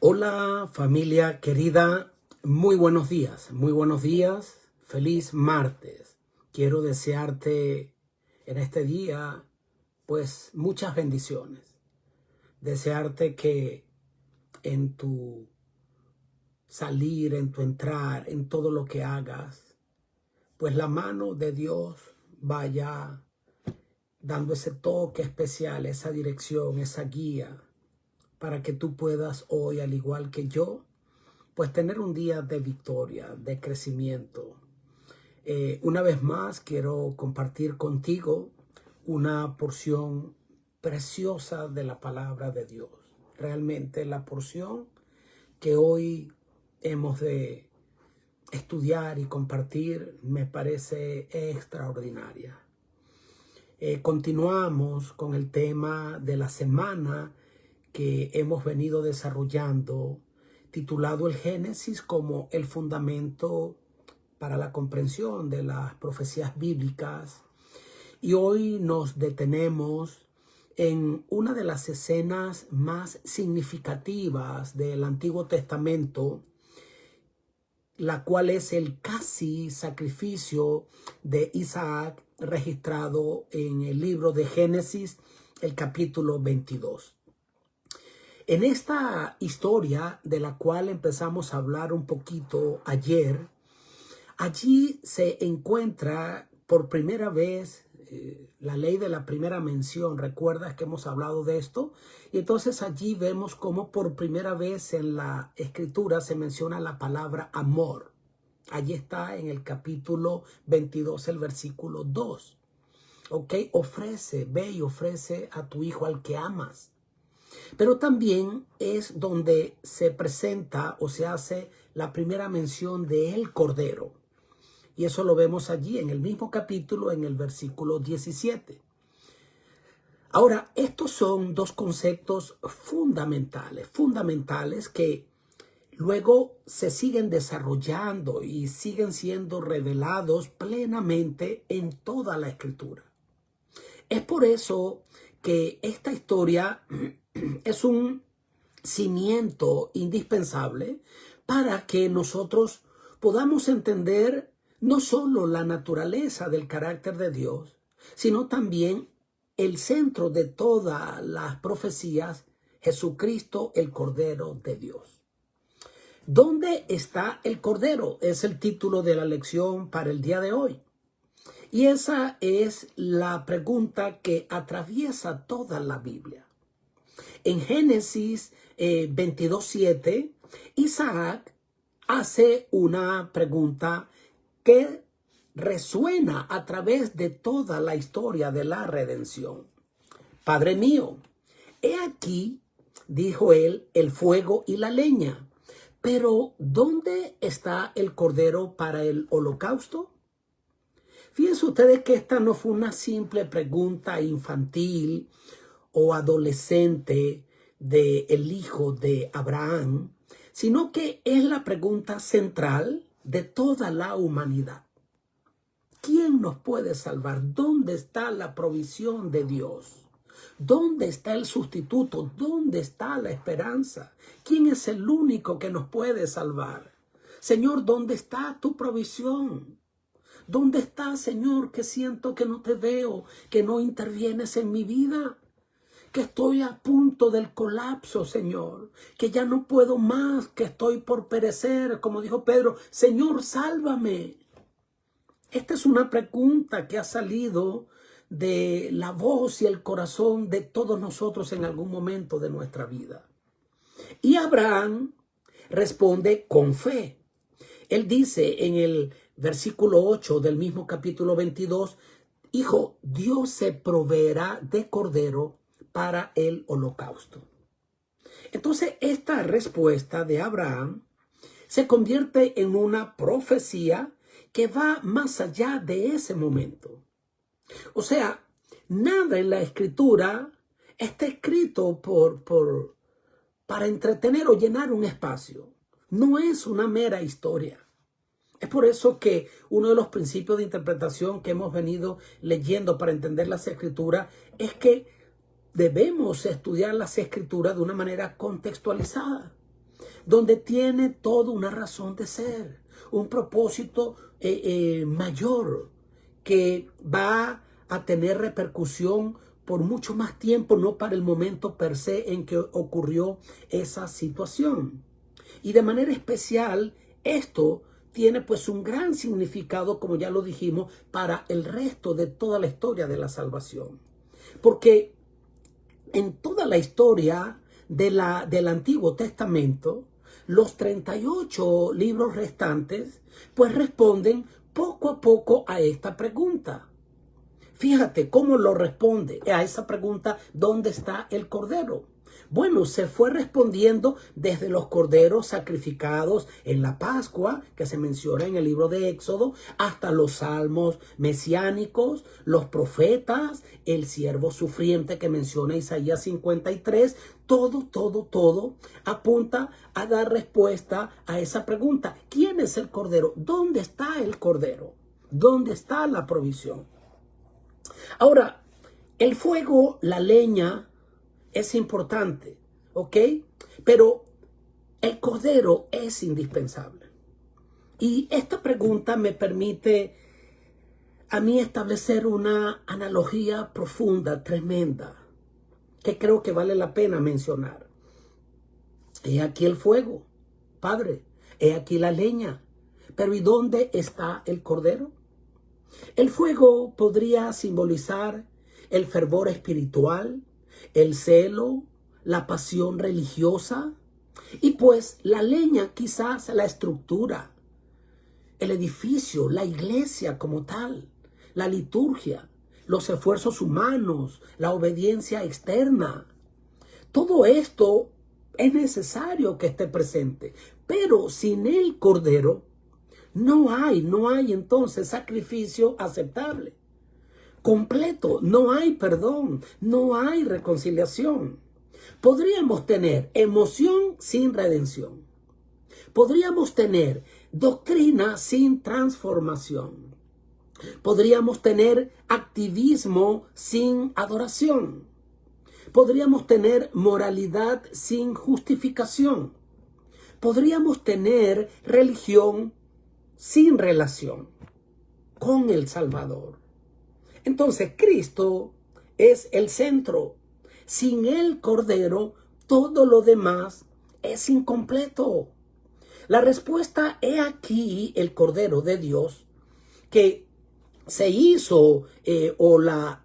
Hola familia querida, muy buenos días, feliz martes. Quiero desearte en este día pues muchas bendiciones, desearte que en tu salir, en tu entrar, en todo lo que hagas, pues la mano de Dios vaya dando ese toque especial, esa dirección, esa guía, para que tú puedas hoy, al igual que yo, pues tener un día de victoria, de crecimiento. Una vez más quiero compartir contigo una porción preciosa de la palabra de Dios. Realmente la porción que hoy hemos de estudiar y compartir me parece extraordinaria. Continuamos con el tema de la semana que hemos venido desarrollando, titulado el Génesis como el fundamento para la comprensión de las profecías bíblicas. Y hoy nos detenemos en una de las escenas más significativas del Antiguo Testamento, la cual es el casi sacrificio de Isaac, registrado en el libro de Génesis, el capítulo 22. En esta historia, de la cual empezamos a hablar un poquito ayer, allí se encuentra por primera vez la ley de la primera mención. ¿Recuerdas que hemos hablado de esto? Y entonces allí vemos cómo por primera vez en la escritura se menciona la palabra amor. Allí está en el capítulo 22, el versículo 2. ¿Ok? Ofrece, ve y ofrece a tu hijo al que amas. Pero también es donde se presenta o se hace la primera mención de el Cordero. Y eso lo vemos allí en el mismo capítulo, en el versículo 17. Ahora, estos son dos conceptos fundamentales que luego se siguen desarrollando y siguen siendo revelados plenamente en toda la Escritura. Es por eso que esta historia es un cimiento indispensable para que nosotros podamos entender no solo la naturaleza del carácter de Dios, sino también el centro de todas las profecías, Jesucristo, el Cordero de Dios. ¿Dónde está el Cordero? Es el título de la lección para el día de hoy. Y esa es la pregunta que atraviesa toda la Biblia. En Génesis 22:7, Isaac hace una pregunta que resuena a través de toda la historia de la redención. Padre mío, he aquí, dijo él, el fuego y la leña, pero ¿dónde está el cordero para el holocausto? Fíjense ustedes que esta no fue una simple pregunta infantil o adolescente del hijo de Abraham, sino que es la pregunta central de toda la humanidad. ¿Quién nos puede salvar? ¿Dónde está la provisión de Dios? ¿Dónde está el sustituto? ¿Dónde está la esperanza? ¿Quién es el único que nos puede salvar? Señor, ¿dónde está tu provisión? ¿Dónde está, Señor, que siento que no te veo, que no intervienes en mi vida? Que estoy a punto del colapso, Señor, que ya no puedo más, que estoy por perecer, como dijo Pedro, Señor, sálvame. Esta es una pregunta que ha salido de la voz y el corazón de todos nosotros en algún momento de nuestra vida. Y Abraham responde con fe. Él dice en el versículo 8 del mismo capítulo 22, Hijo, Dios se proveerá de cordero para el holocausto. Entonces, esta respuesta de Abraham se convierte en una profecía que va más allá de ese momento. O sea, nada en la Escritura está escrito para entretener o llenar un espacio. No es una mera historia. Es por eso que uno de los principios de interpretación que hemos venido leyendo para entender las Escrituras es que debemos estudiar las Escrituras de una manera contextualizada. donde tiene toda una razón de ser, un propósito mayor que va a tener repercusión por mucho más tiempo, no para el momento per se en que ocurrió esa situación. Y de manera especial, esto tiene pues un gran significado, como ya lo dijimos, para el resto de toda la historia de la salvación. Porque en toda la historia del Antiguo Testamento, los 38 libros restantes, pues responden poco a poco a esta pregunta. Fíjate cómo lo responde a esa pregunta, ¿dónde está el Cordero? Bueno, se fue respondiendo desde los corderos sacrificados en la Pascua, que se menciona en el libro de Éxodo, hasta los salmos mesiánicos, los profetas, el siervo sufriente que menciona Isaías 53. Todo apunta a dar respuesta a esa pregunta. ¿Quién es el Cordero? ¿Dónde está el Cordero? ¿Dónde está la provisión? Ahora, el fuego, la leña, es importante, ¿ok? Pero el Cordero es indispensable. Y esta pregunta me permite a mí establecer una analogía profunda, tremenda, que creo que vale la pena mencionar. He aquí el fuego, Padre, he aquí la leña, pero ¿y dónde está el Cordero? El fuego podría simbolizar el fervor espiritual, el celo, la pasión religiosa y pues la leña quizás la estructura, el edificio, la iglesia como tal, la liturgia, los esfuerzos humanos, la obediencia externa. Todo esto es necesario que esté presente, pero sin el Cordero no hay entonces sacrificio aceptable, completo, no hay perdón, no hay reconciliación. Podríamos tener emoción sin redención. Podríamos tener doctrina sin transformación. Podríamos tener activismo sin adoración. Podríamos tener moralidad sin justificación. Podríamos tener religión sin relación con el Salvador. Entonces, Cristo es el centro. Sin el Cordero, todo lo demás es incompleto. La respuesta, he aquí el Cordero de Dios, que se hizo, la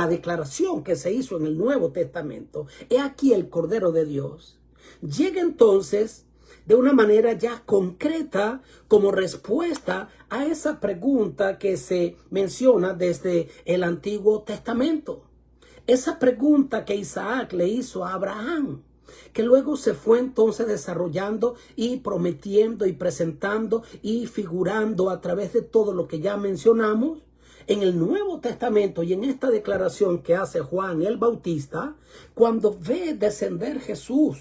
declaración que se hizo en el Nuevo Testamento, he aquí el Cordero de Dios, llega entonces de una manera ya concreta como respuesta a esa pregunta que se menciona desde el Antiguo Testamento. Esa pregunta que Isaac le hizo a Abraham, que luego se fue entonces desarrollando y prometiendo y presentando y figurando a través de todo lo que ya mencionamos en el Nuevo Testamento y en esta declaración que hace Juan el Bautista, cuando ve descender Jesús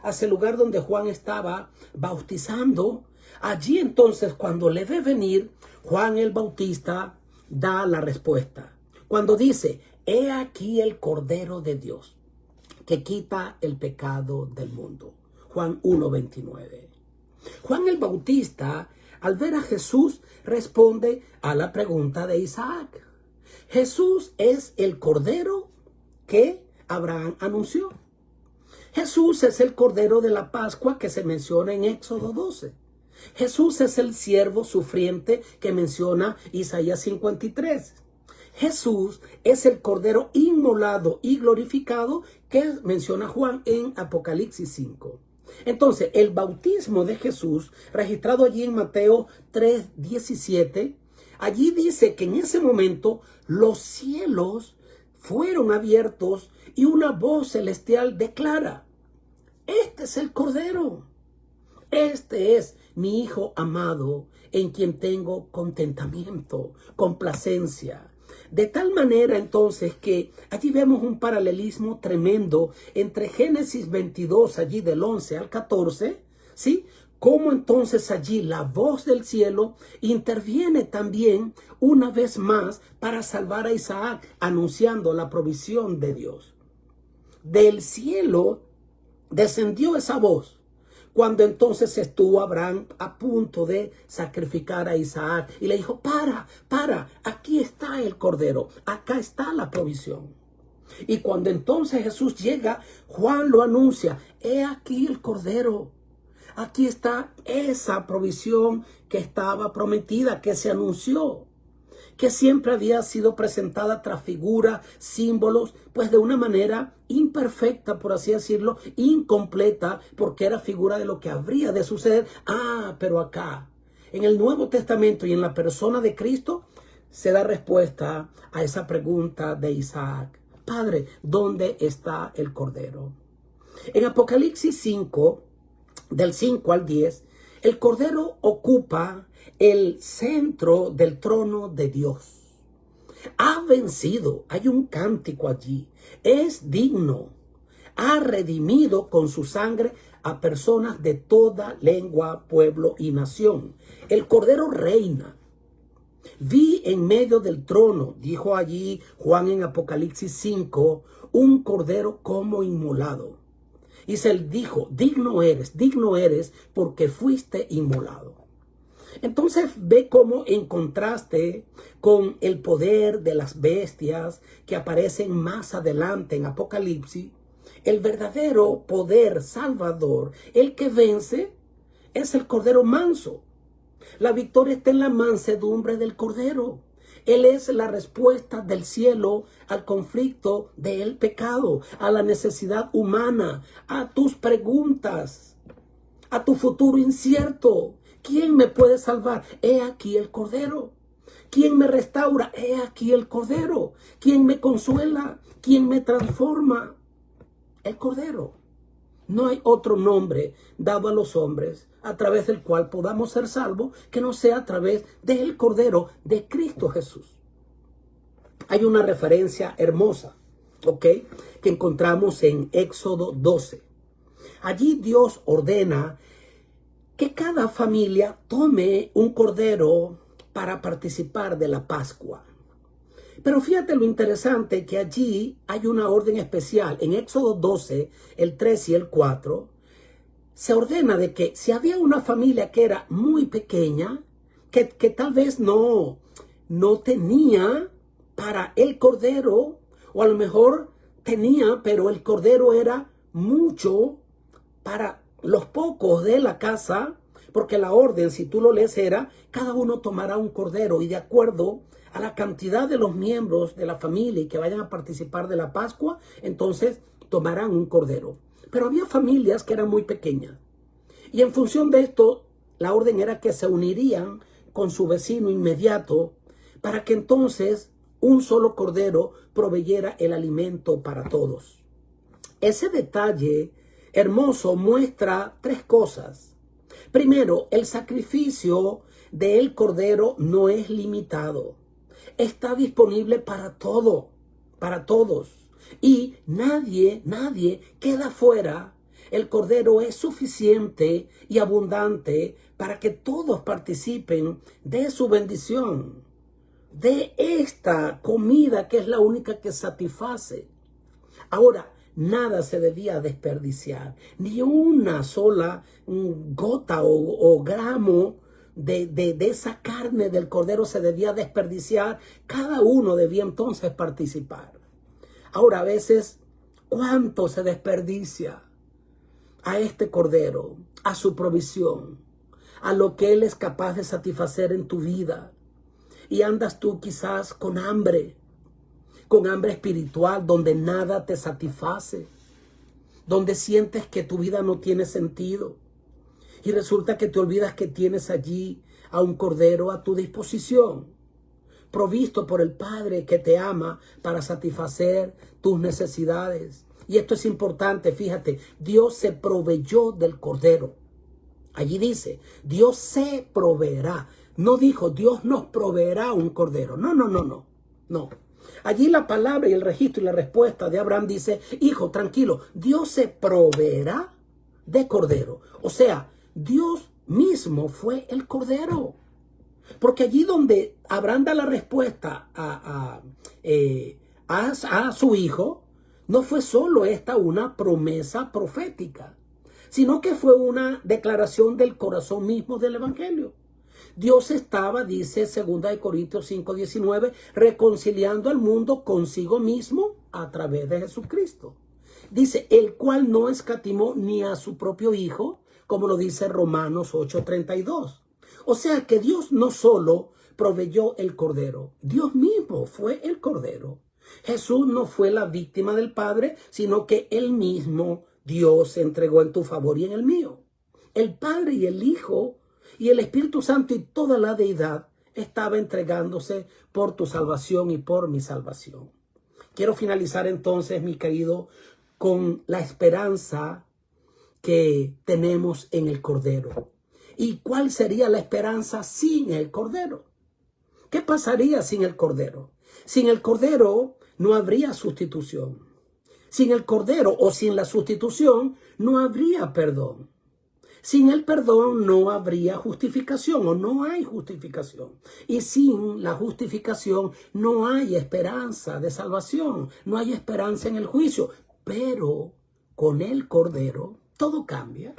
hacia el lugar donde Juan estaba bautizando. Allí entonces, cuando le ve venir, Juan el Bautista da la respuesta. Cuando dice, he aquí el Cordero de Dios, que quita el pecado del mundo. Juan 1:29. Juan el Bautista, al ver a Jesús, responde a la pregunta de Isaac. Jesús es el Cordero que Abraham anunció. Jesús es el Cordero de la Pascua que se menciona en Éxodo 12. Jesús es el siervo sufriente que menciona Isaías 53. Jesús es el Cordero inmolado y glorificado que menciona Juan en Apocalipsis 5. Entonces, el bautismo de Jesús, registrado allí en Mateo 3:17, allí dice que en ese momento los cielos fueron abiertos y una voz celestial declara, este es el Cordero, este es mi Hijo amado, en quien tengo contentamiento, complacencia. De tal manera entonces que allí vemos un paralelismo tremendo entre Génesis 22, allí del 11 al 14, ¿sí? Cómo entonces allí la voz del cielo interviene también una vez más para salvar a Isaac, anunciando la provisión de Dios. Del cielo descendió esa voz Cuando entonces estuvo Abraham a punto de sacrificar a Isaac y le dijo, para, aquí está el cordero, acá está la provisión. Y cuando entonces Jesús llega, Juan lo anuncia, he aquí el cordero. Aquí está esa provisión que estaba prometida, que se anunció, que siempre había sido presentada tras figuras, símbolos, pues de una manera imperfecta, por así decirlo, incompleta, porque era figura de lo que habría de suceder. Pero acá, en el Nuevo Testamento y en la persona de Cristo, se da respuesta a esa pregunta de Isaac. Padre, ¿dónde está el cordero? En Apocalipsis 5, del 5 al 10, el cordero ocupa el centro del trono de Dios. Ha vencido, hay un cántico allí, es digno, ha redimido con su sangre a personas de toda lengua, pueblo y nación. El cordero reina. Vi en medio del trono, dijo allí Juan en Apocalipsis 5, un cordero como inmolado. Y se le dijo, digno eres porque fuiste inmolado. Entonces ve cómo en contraste con el poder de las bestias que aparecen más adelante en Apocalipsis, el verdadero poder salvador, el que vence, es el cordero manso. La victoria está en la mansedumbre del cordero. Él es la respuesta del cielo al conflicto del pecado, a la necesidad humana, a tus preguntas, a tu futuro incierto. ¿Quién me puede salvar? He aquí el cordero. ¿Quién me restaura? He aquí el cordero. ¿Quién me consuela? ¿Quién me transforma? El cordero. No hay otro nombre dado a los hombres a través del cual podamos ser salvos que no sea a través del Cordero de Cristo Jesús. Hay una referencia hermosa, que encontramos en Éxodo 12. Allí Dios ordena que cada familia tome un cordero para participar de la Pascua. Pero fíjate lo interesante que allí hay una orden especial. En Éxodo 12, el 3 y el 4, se ordena de que si había una familia que era muy pequeña, que tal vez no tenía para el cordero, o a lo mejor tenía, pero el cordero era mucho para los pocos de la casa, porque la orden, si tú lo lees, era cada uno tomará un cordero y de acuerdo a la cantidad de los miembros de la familia y que vayan a participar de la Pascua, entonces tomarán un cordero. Pero había familias que eran muy pequeñas. Y en función de esto, la orden era que se unirían con su vecino inmediato para que entonces un solo cordero proveyera el alimento para todos. Ese detalle hermoso muestra tres cosas. Primero, el sacrificio del cordero no es limitado. Está disponible para todo, para todos. Y nadie queda fuera. El cordero es suficiente y abundante para que todos participen de su bendición, de esta comida que es la única que satisface. Ahora, nada se debía desperdiciar, ni una sola gota o gramo de esa carne del cordero se debía desperdiciar. Cada uno debía entonces participar. Ahora, a veces, ¿cuánto se desperdicia a este cordero, a su provisión, a lo que Él es capaz de satisfacer en tu vida? Y andas tú quizás con hambre espiritual, donde nada te satisface, donde sientes que tu vida no tiene sentido. Y resulta que te olvidas que tienes allí a un cordero a tu disposición, provisto por el Padre que te ama para satisfacer tus necesidades. Y esto es importante, fíjate, Dios se proveyó del cordero. Allí dice, Dios se proveerá. No dijo, Dios nos proveerá un cordero. No. Allí la palabra y el registro y la respuesta de Abraham dice, hijo, tranquilo, Dios se proveerá de cordero. O sea, Dios mismo fue el cordero. Porque allí donde Abraham da la respuesta a su hijo, no fue solo esta una promesa profética, sino que fue una declaración del corazón mismo del evangelio. Dios estaba, dice 2 Corintios 5:19, reconciliando al mundo consigo mismo a través de Jesucristo. Dice, el cual no escatimó ni a su propio Hijo, como lo dice Romanos 8:32. O sea que Dios no solo proveyó el Cordero, Dios mismo fue el Cordero. Jesús no fue la víctima del Padre, sino que Él mismo, Dios, se entregó en tu favor y en el mío. El Padre y el Hijo y el Espíritu Santo y toda la deidad estaba entregándose por tu salvación y por mi salvación. Quiero finalizar entonces, mi querido, con la esperanza que tenemos en el Cordero. ¿Y cuál sería la esperanza sin el Cordero? ¿Qué pasaría sin el Cordero? Sin el Cordero no habría sustitución. Sin el Cordero o sin la sustitución no habría perdón. Sin el perdón no habría justificación o no hay justificación. Y sin la justificación no hay esperanza de salvación, no hay esperanza en el juicio. Pero con el Cordero todo cambia.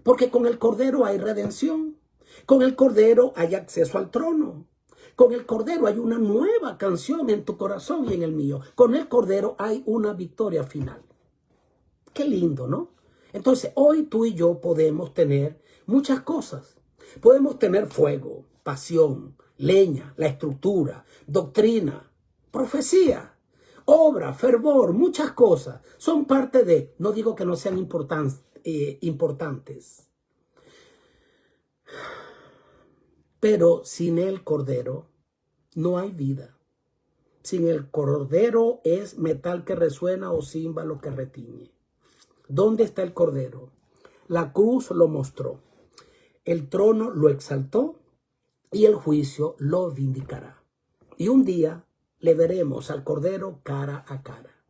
Porque con el Cordero hay redención. Con el Cordero hay acceso al trono. Con el Cordero hay una nueva canción en tu corazón y en el mío. Con el Cordero hay una victoria final. Qué lindo, ¿no? Entonces, hoy tú y yo podemos tener muchas cosas. Podemos tener fuego, pasión, leña, la estructura, doctrina, profecía, obra, fervor, muchas cosas. Son parte de, no digo que no sean importantes. Pero sin el Cordero no hay vida. Sin el Cordero es metal que resuena o címbalo que retiñe. ¿Dónde está el Cordero? La cruz lo mostró. El trono lo exaltó y el juicio lo vindicará. Y un día le veremos al Cordero cara a cara.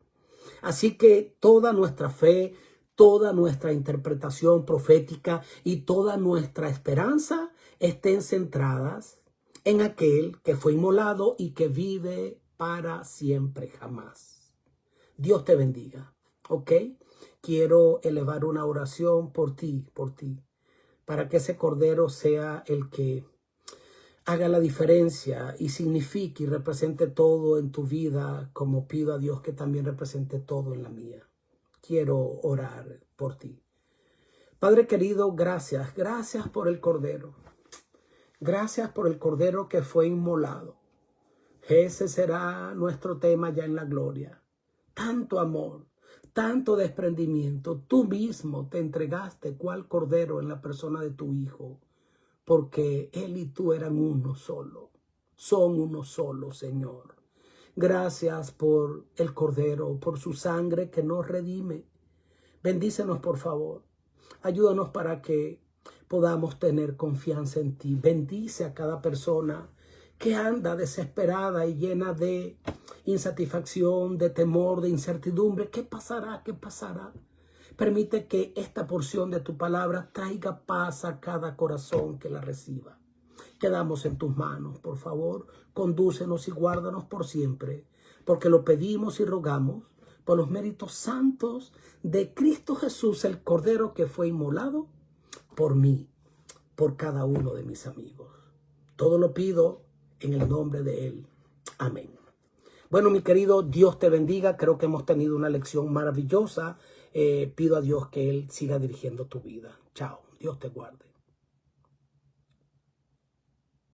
Así que toda nuestra fe, toda nuestra interpretación profética y toda nuestra esperanza estén centradas en aquel que fue inmolado y que vive para siempre jamás. Dios te bendiga, ¿ok? Quiero elevar una oración por ti, para que ese Cordero sea el que haga la diferencia y signifique y represente todo en tu vida, como pido a Dios que también represente todo en la mía. Quiero orar por ti. Padre querido, gracias por el Cordero. Gracias por el Cordero que fue inmolado. Ese será nuestro tema ya en la gloria. Tanto amor, tanto desprendimiento. Tú mismo te entregaste cual Cordero en la persona de tu Hijo, porque Él y tú eran uno solo. Son uno solo, Señor. Gracias por el Cordero, por su sangre que nos redime. Bendícenos, por favor. Ayúdanos para que podamos tener confianza en ti. Bendice a cada persona que anda desesperada y llena de insatisfacción, de temor, de incertidumbre. ¿Qué pasará? ¿Qué pasará? Permite que esta porción de tu palabra traiga paz a cada corazón que la reciba. Quedamos en tus manos, por favor. Condúcenos y guárdanos por siempre, porque lo pedimos y rogamos por los méritos santos de Cristo Jesús, el Cordero que fue inmolado por mí, por cada uno de mis amigos. Todo lo pido en el nombre de Él. Amén. Bueno, mi querido, Dios te bendiga. Creo que hemos tenido una lección maravillosa. Pido a Dios que Él siga dirigiendo tu vida. Chao. Dios te guarde.